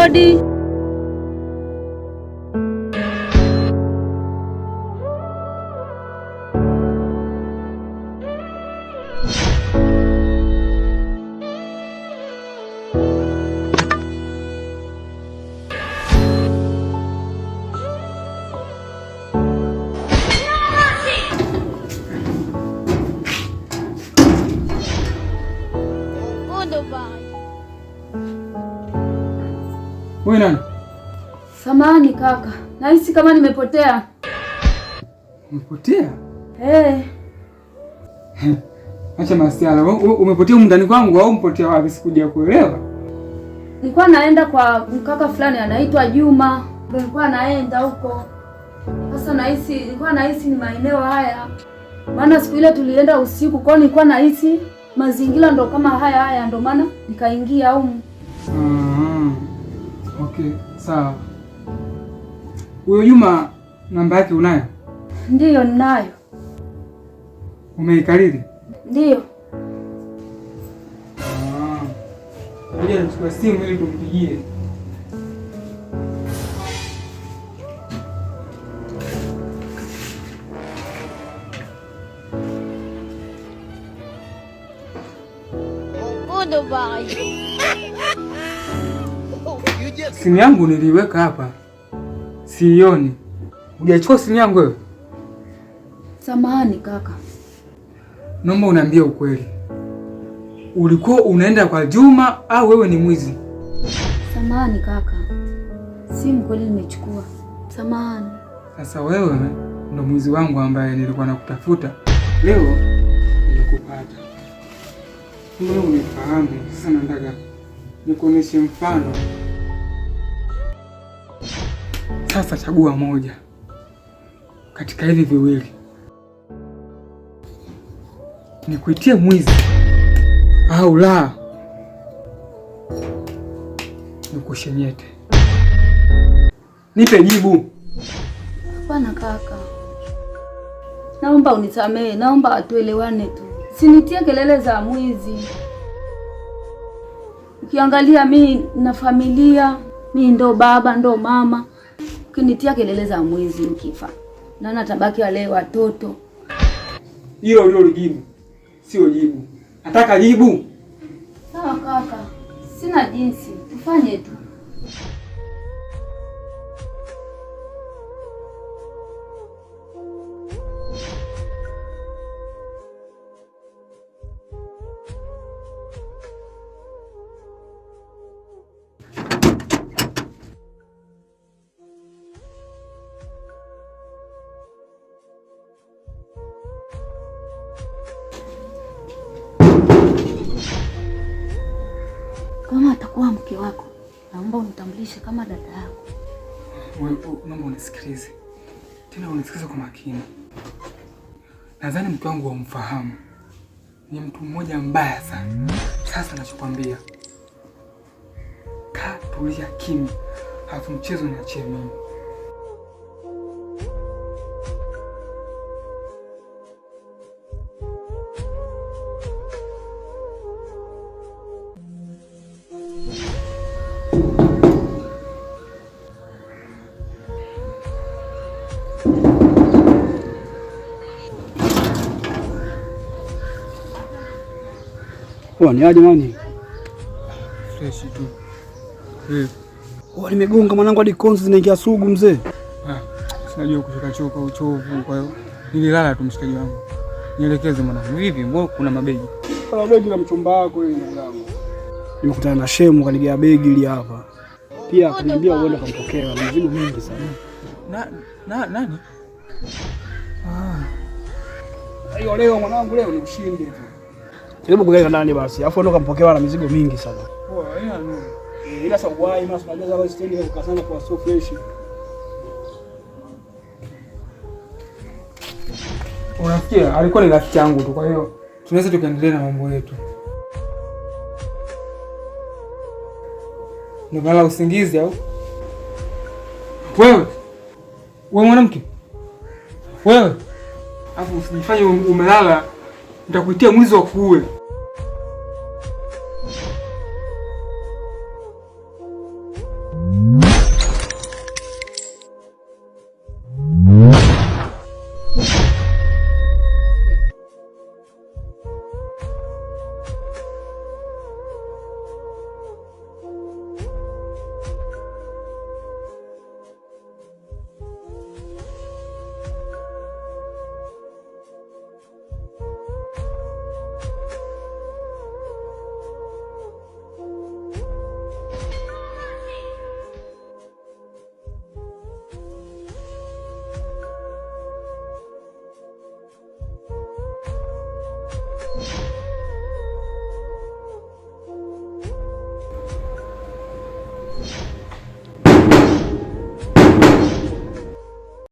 Hodi. Wewe nani? Samahani kaka, nahisi kama nimepotea. Umepotea? Acha masiala. Umepotea ndani kwangu au umepotea wapi? Sikuja kuelewa. Nilikuwa naenda kwa kaka fulani anaitwa Juma. Nilikuwa naenda huko. Sasa nilikuwa nahisi ni maeneo haya. Maana siku ile tulienda usiku, kwa nilikuwa nahisi mazingira ndo kama haya ndo maana nikaingia huko. Okay, sawa. Huyo Juma namba yake unayo? Ndiyo, ninayo. Umeikariri? Ndiyo. Ngoja nichukue simu ili tumpigie. Simu yangu niliweka hapa, siioni. Hujachukua simu yangu wewe? Samahani kaka, naomba uniambie ukweli, ulikuwa unaenda kwa Juma au wewe ni mwizi? Samahani kaka, simu kweli nimechukua, samahani. Sasa wewe ndo mwizi wangu ambaye nilikuwa nakutafuta, leo nimekupata. Wewe unifahamu. Sasa nataka nikuoneshe mfano. Sasa chagua moja katika hivi viwili, nikuitie mwizi au la nikushenyete. Nipe jibu. Hapana kaka, naomba unisamehe, naomba tuelewane tu, sinitie kelele za mwizi. Ukiangalia mimi na familia, mimi ndo baba ndo mama. Ukinitia kelele za mwizi ukifa, nani atabaki wale watoto? Hilo ndilo jibu, sio jibu. Nataka jibu. Sawa kaka, sina jinsi, tufanye tu. Kama atakuwa mke wako, naomba unitambulishe kama dada yako. Wewe naomba unisikilize. Tena unisikilize kwa makini. Nadhani mke wangu wamfahamu. Ni mtu mmoja mbaya sana. Sasa nachokwambia, kaa tulia kimya. Halafu mchezo niachie mimi. Ni aje mani? Fresh tu. Nimegonga mwanangu hadi konzi zinaingia sugu mzee. Sinajua kuchoka uchovu, kwa hiyo nililala tu mshikaji wangu. Nielekeze mwanangu. Vipi? Mbona kuna mabegi? Kuna begi la mchumba wako hili ndugu yangu. Nimekutana na shemu kanigea begi hili hapa. Pia akaniambia uende kumpokea, na mizigo mingi sana. Nani? Ayo leo mwanangu, leo ni ushindi tu. Hebu kugaika ndani basi. Alafu ndo kampokea na mizigo mingi sana. Poa, ina nini? Ila sababu masa tunajaza basi stendi kwa sana kwa so fresh. Unafikia alikuwa ni rafiki yangu tu, kwa hiyo tunaweza tukaendelea na mambo yetu. Nalala usingizi au? Wewe mwanamke. Wewe. Alafu usijifanye umelala, nitakuitia mwizi wa kuue.